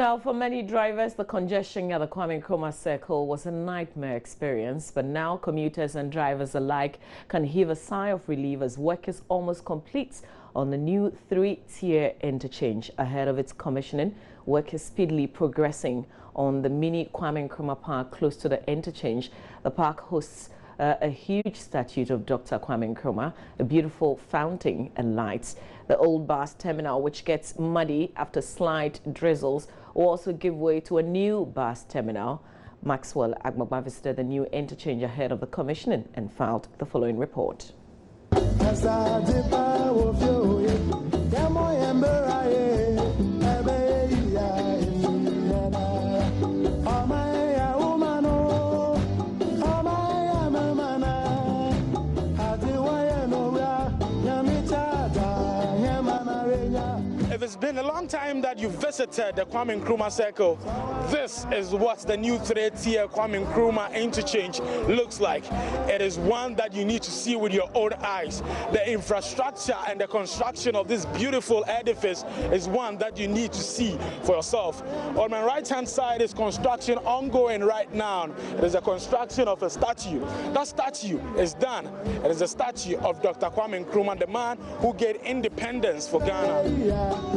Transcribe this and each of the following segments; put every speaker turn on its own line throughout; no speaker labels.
Now, for many drivers, the congestion at the Kwame Nkrumah Circle was a nightmare experience, but now commuters and drivers alike can heave a sigh of relief as work is almost complete on the new three-tier interchange. Ahead of its commissioning, work is speedily progressing on the mini Kwame Nkrumah Park close to the interchange. The park hosts a huge statue of Dr. Kwame Nkrumah, a beautiful fountain and lights. The old bus terminal, which gets muddy after slight drizzles, will also give way to a new bus terminal. Maxwell Agbagba visited the new interchange ahead of the commissioning and filed the following report.
If it's been a long time that you visited the Kwame Nkrumah Circle, this is what the new three-tier Kwame Nkrumah interchange looks like. It is one that you need to see with your own eyes. The infrastructure and the construction of this beautiful edifice is one that you need to see for yourself. On my right-hand side is construction ongoing right now. It is a construction of a statue. That statue is done. It is a statue of Dr. Kwame Nkrumah, the man who gave independence for Ghana.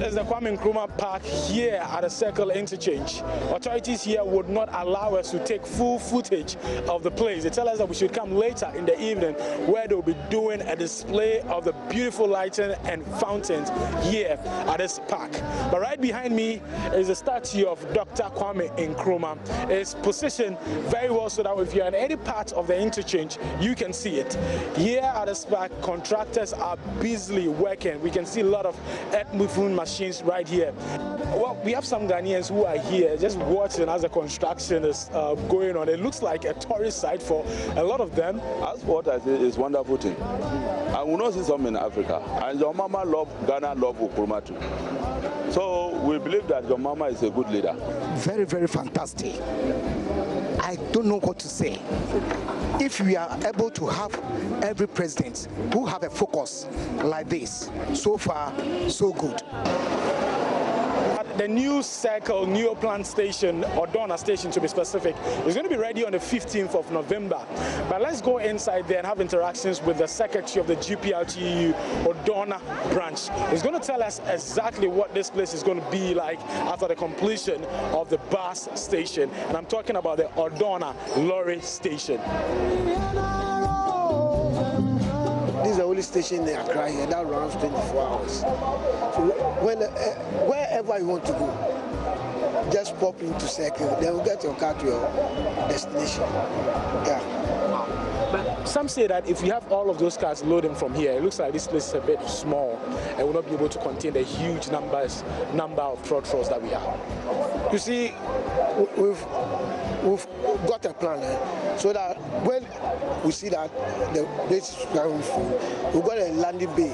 Is the Kwame Nkrumah Park here at the Circle Interchange. Authorities here would not allow us to take full footage of the place. They tell us that we should come later in the evening where they'll be doing a display of the beautiful lighting and fountains here at this park. But right behind me is a statue of Dr. Kwame Nkrumah. It's positioned very well so that if you're in any part of the interchange, you can see it. Here at this park, contractors are busily working. We can see a lot of earth-moving machines right here. Well, we have some Ghanaians who are here just watching as the construction is going on. It looks like a tourist site for a lot of them.
As what I say is wonderful thing. I will not see some in Africa. And your mama love Ghana, love Nkrumah too. So we believe that your mama is a good leader.
Very, very fantastic. I don't know what to say. If we are able to have every president who have a focus like this, so far, so good.
The new Circle Neoplan Station, or Donna Station to be specific, is going to be ready on the 15th of November. But let's go inside there and have interactions with the Secretary of the GPRTU Ordona branch. He's going to tell us exactly what this place is going to be like after the completion of the bus station. And I'm talking about the Ordona Lorry Station.
This is the only station in Accra here that runs 24 hours. So wherever you want to go, just pop into Circle, then we'll get your car to your destination. Yeah.
But some say that if you have all of those cars loading from here, it looks like this place is a bit small and will not be able to contain the huge number of trotros that we have.
You see, we've got a plan so that when we see that the place is going full, we've got a landing bay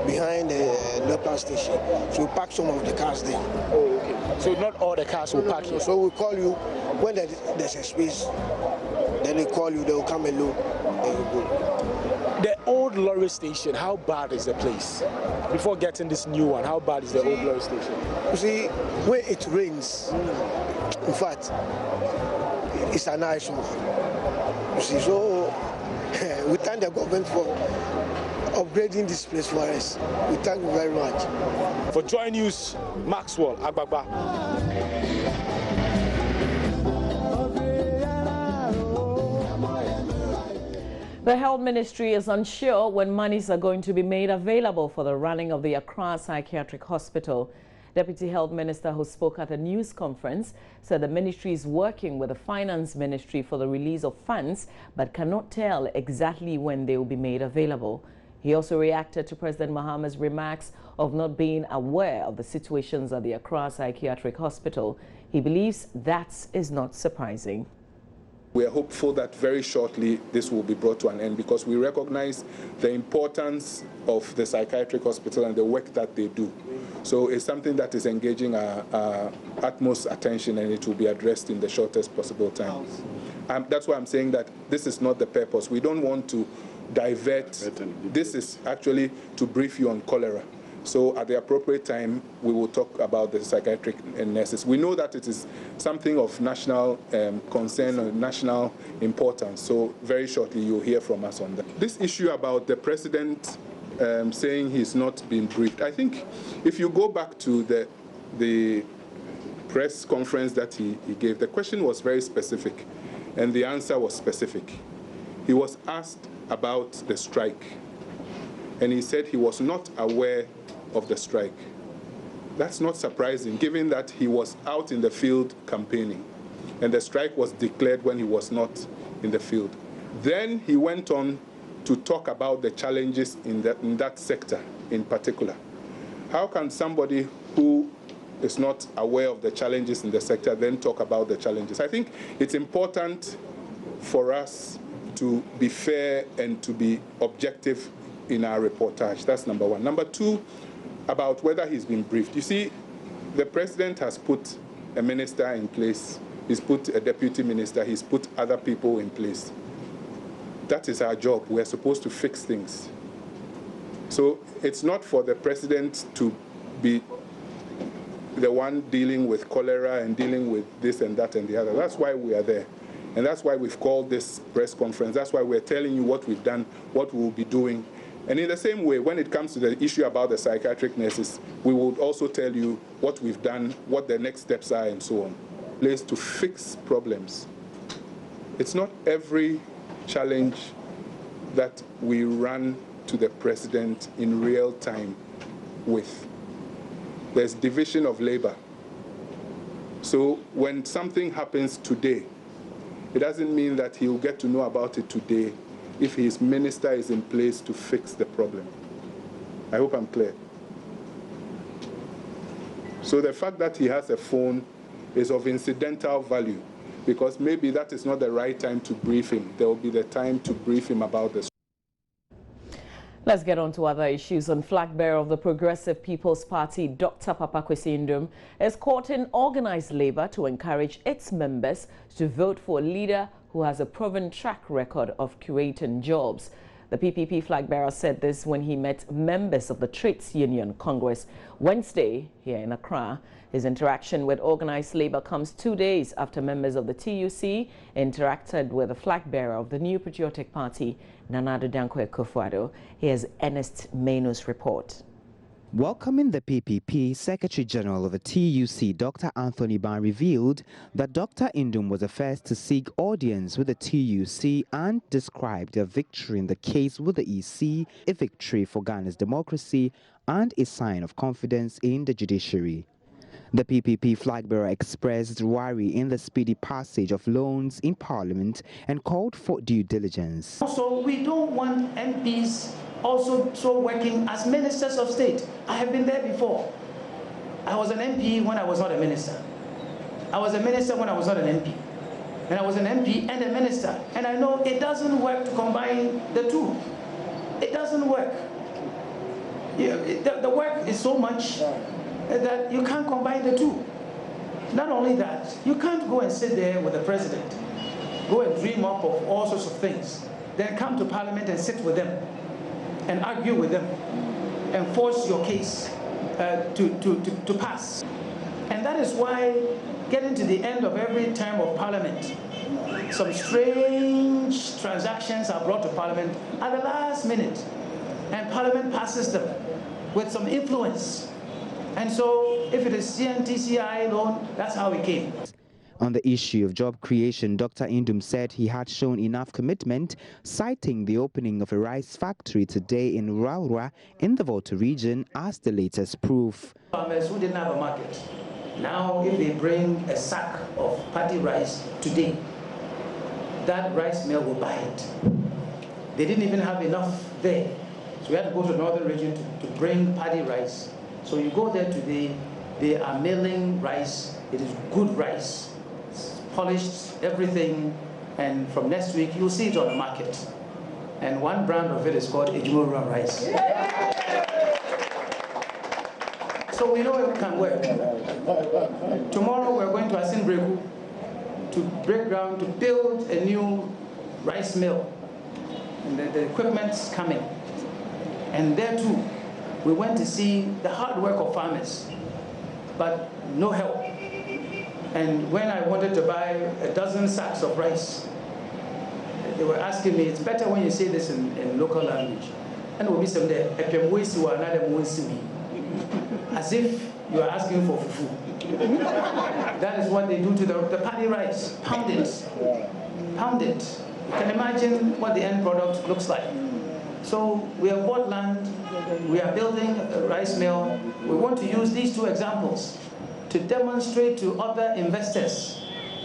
behind the local station. So we park some of the cars there.
Oh, okay. So not all the cars will park here?
So we'll call you when there's a space. Then they call you, they'll come and look, and you go.
The old lorry station, how bad is the place? Before getting this new one, how bad is the old lorry station?
You see, when it rains, in fact, it's a nice one. You see, so we thank the government for upgrading this place for us. We thank you very much.
For Joy News, Maxwell Agbagba.
The Health Ministry is unsure when monies are going to be made available for the running of the Accra Psychiatric Hospital. Deputy Health Minister, who spoke at a news conference, said the ministry is working with the Finance Ministry for the release of funds, but cannot tell exactly when they will be made available. He also reacted to President Mahama's remarks of not being aware of the situations at the Accra Psychiatric Hospital. He believes that is not surprising.
We are hopeful that very shortly this will be brought to an end because we recognize the importance of the psychiatric hospital and the work that they do. So it's something that is engaging our utmost attention, and it will be addressed in the shortest possible time. That's why I'm saying that this is not the purpose. We don't want to divert. This is actually to brief you on cholera. So at the appropriate time, we will talk about the psychiatric nurses. We know that it is something of national concern or national importance. So very shortly, you'll hear from us on that. This issue about the president saying he's not been briefed, I think if you go back to the press conference that he gave, the question was very specific, and the answer was specific. He was asked about the strike, and he said he was not aware of the strike. That's not surprising, given that he was out in the field campaigning, and the strike was declared when he was not in the field. Then he went on to talk about the challenges in that sector in particular. How can somebody who is not aware of the challenges in the sector then talk about the challenges? I think it's important for us to be fair and to be objective in our reportage. That's number one. Number two, about whether he's been briefed. You see, the president has put a minister in place. He's put a deputy minister. He's put other people in place. That is our job. We're supposed to fix things. So it's not for the president to be the one dealing with cholera and dealing with this and that and the other. That's why we are there. And that's why we've called this press conference. That's why we're telling you what we've done, what we will be doing. And in the same way, when it comes to the issue about the psychiatric nurses, we will also tell you what we've done, what the next steps are, and so on. Place to fix problems. It's not every challenge that we run to the president in real time with. There's division of labor. So when something happens today, it doesn't mean that he will get to know about it today if his minister is in place to fix the problem. I hope I'm clear. So the fact that he has a phone is of incidental value, because maybe that is not the right time to brief him. There will be the time to brief him about this.
Let's get on to other issues. On flag bearer of the Progressive People's Party, Dr. Papa Kwesi Nduom, is courting organized labor to encourage its members to vote for a leader who has a proven track record of creating jobs. The PPP flag bearer said this when he met members of the Trades Union Congress Wednesday here in Accra. His interaction with organized labor comes 2 days after members of the TUC interacted with the flag bearer of the New Patriotic Party, Nana Addo Dankwa Akufo-Addo. Here's Ernest Menu's report.
Welcoming the PPP, Secretary General of the TUC, Dr. Anthony Ban, revealed that Dr. Nduom was the first to seek audience with the TUC and described their victory in the case with the EC a victory for Ghana's democracy and a sign of confidence in the judiciary. The PPP flag bearer expressed worry in the speedy passage of loans in Parliament and called for due diligence.
Also, we don't want MPs also working as ministers of state. I have been there before. I was an MP when I was not a minister. I was a minister when I was not an MP. And I was an MP and a minister. And I know it doesn't work to combine the two. It doesn't work. The work is so much that you can't combine the two. Not only that, you can't go and sit there with the president, go and dream up of all sorts of things, then come to Parliament and sit with them and argue with them and force your case to pass. And that is why getting to the end of every term of Parliament, some strange transactions are brought to Parliament at the last minute, and Parliament passes them with some influence. And so if it is CNTCI loan, that's how it came.
On the issue of job creation, Dr. Nduom said he had shown enough commitment, citing the opening of a rice factory today in Raura in the Volta region as the latest proof.
Farmers who didn't have a market, now if they bring a sack of paddy rice today, that rice mill will buy it. They didn't even have enough there. So we had to go to the northern region to bring paddy rice. So you go there today, they are milling rice. It is good rice. It's polished, everything, And from next week, you'll see it on the market. And one brand of it is called Ejimora rice. So we know it can work. Tomorrow we're going to Asin Breku to break ground to build a new rice mill. And the equipment's coming. And there too, we went to see the hard work of farmers, but no help. And when I wanted to buy a dozen sacks of rice, they were asking me, it's better when you say this in local language. And we'll be some there, as if you are asking for fufu. That is what they do to the paddy rice. Pound it. Pound it. You can imagine what the end product looks like. So we have bought land, we are building a rice mill. We want to use these two examples to demonstrate to other investors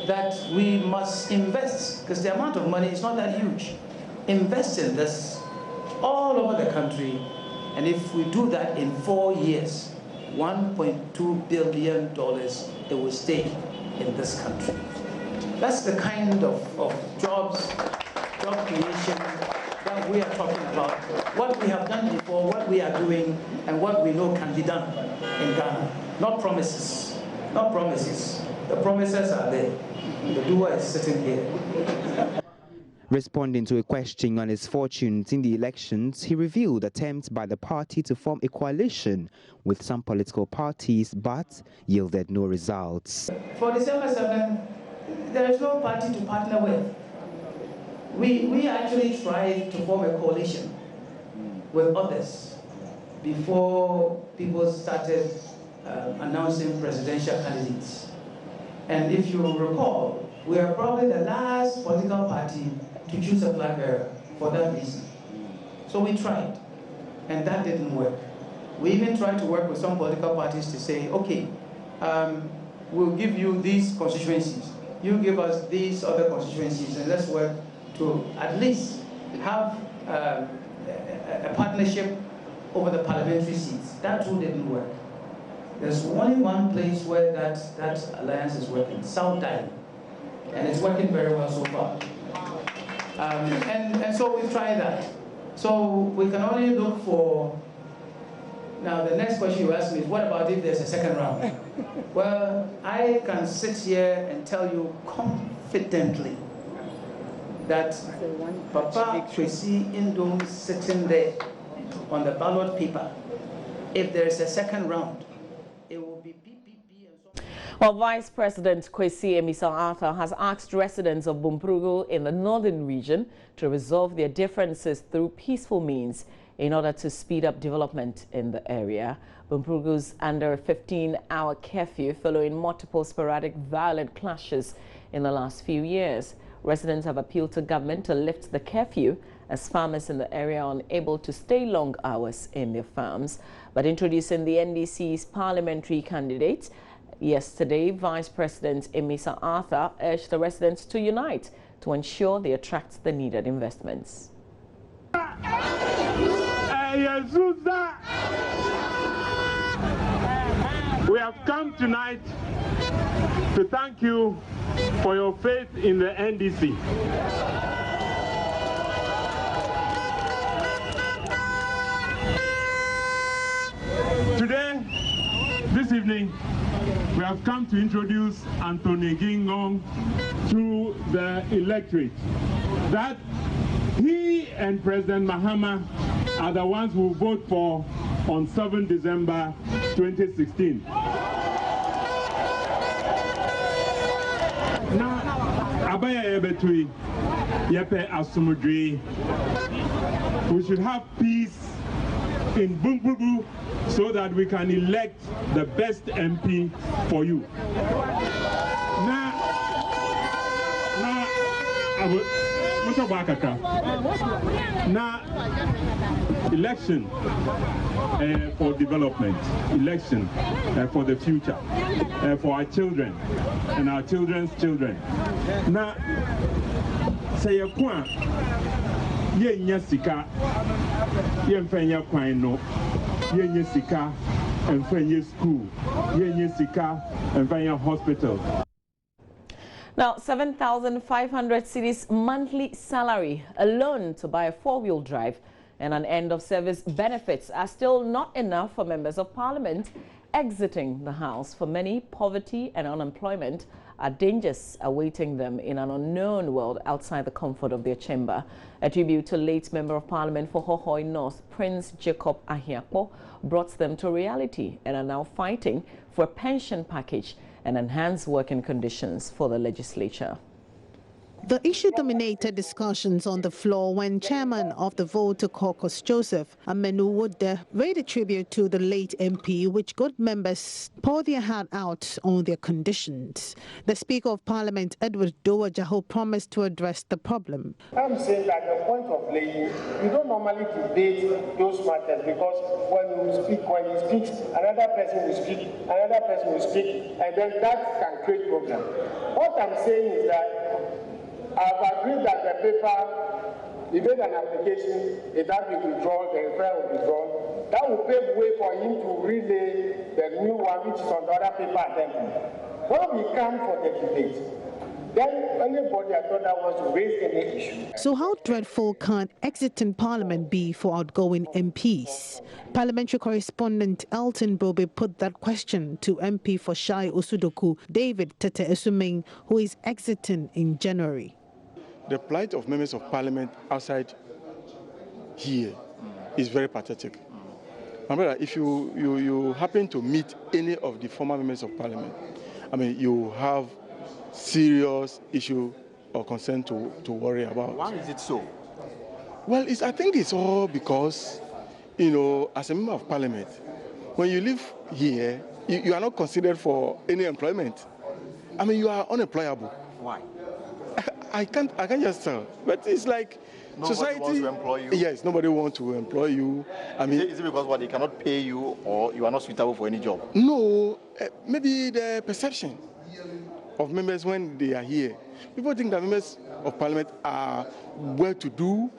that we must invest, because the amount of money is not that huge. Invest in this all over the country, and if we do that in 4 years, $1.2 billion, it will stay in this country. That's the kind of jobs, job creation that we are talking about. What we have done before, what we are doing, and what we know can be done in Ghana. Not promises, not promises. The promises are there. The doer is sitting here.
Responding to a question on his fortunes in the elections, he revealed attempts by the party to form a coalition with some political parties, but yielded no results.
For December 7th, there is no party to partner with. We actually tried to form a coalition with others before people started announcing presidential candidates. And if you recall, we are probably the last political party to choose a flag bearer for that reason. So we tried, and that didn't work. We even tried to work with some political parties to say, okay, we'll give you these constituencies, you give us these other constituencies, and let's work to at least have a partnership over the parliamentary seats. That too didn't work. There's only one place where that alliance is working, South Dine, and it's working very well so far. And so we've tried that. So we can only look for, now the next question you ask me is, what about if there's a second round? Well, I can sit here and tell you confidently that Papa Kwesi Indom sitting there on the ballot paper, if there's a second round, it will be PPP and so.
Well, Vice President Kwesi Amissah-Arthur has asked residents of Bumprugu in the northern region to resolve their differences through peaceful means in order to speed up development in the area. Bumprugu's under a 15-hour curfew following multiple sporadic violent clashes in the last few years. Residents have appealed to government to lift the curfew as farmers in the area are unable to stay long hours in their farms. But introducing the NDC's parliamentary candidate, yesterday, Vice President Amissah-Arthur urged the residents to unite to ensure they attract the needed investments.
We have come tonight to thank you for your faith in the NDC. Today, this evening, we have come to introduce Anthony Gingong to the electorate. That he and President Mahama are the ones who vote for on 7 December 2016. Now, Abaya Ebetui, Yepe Asumudri, we should have peace in Bumprugu so that we can elect the best MP for you. Now, election for development, election for the future, for our children and our children's children. Now, say a quan, ye nyasika, ye mfenya kwano, ye nyasika, mfenya school, ye nyasika, mfenya hospital.
Now, 7,500 cedis monthly salary alone to buy a four-wheel drive and an end-of-service benefits are still not enough for members of parliament exiting the house. For many, poverty and unemployment are dangers awaiting them in an unknown world outside the comfort of their chamber. A tribute to late Member of Parliament for Hohoe North, Prince Jacob Ahiapo, brought them to reality and are now fighting for a pension package and enhanced working conditions for the legislature.
The issue dominated discussions on the floor when Chairman of the Voter Caucus, Joseph Amenuwode, read a tribute to the late MP, which good members poured their heart out on their conditions. The Speaker of Parliament, Edward Dowa Jaho, promised to address the problem.
I'm saying that the point of laying, you don't normally debate those matters because when you speak, another person will speak, and then that can create problem. What I'm saying is that I've agreed that the paper, he made an application, it has been withdrawn, the referral will be withdrawn. That will pave way for him to relay the new one, which is on the other paper attempting. When we come for the debate, then anybody I thought that wants to raise any issue.
So how dreadful can exiting Parliament be for outgoing MPs? Parliamentary correspondent Elton Brobe put that question to MP for Shai Osudoku, David Tete Esuming, who is exiting in January.
The plight of members of Parliament outside here is very pathetic. My brother, if you happen to meet any of the former members of Parliament, I mean, you have serious issue or concern to worry about.
Why is it so?
Well, I think it's all because, as a member of Parliament, when you live here, you are not considered for any employment. I mean, you are unemployable.
Why?
I can't just tell. But it's like
nobody
society
wants to employ you.
Yes, nobody wants to employ you. I mean,
is it because they cannot pay you or you are not suitable for any job?
No, maybe the perception of members when they are here. People think that members of Parliament are well-to-do,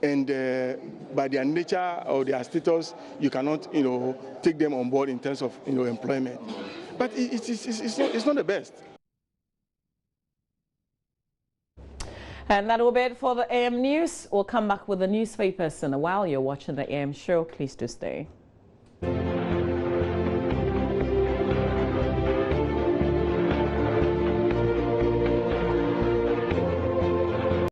and by their nature or their status, you cannot, take them on board in terms of, employment. But it's not the best.
And that will be it for the AM News. We'll come back with the newspapers in a while. You're watching the AM show. Please do stay.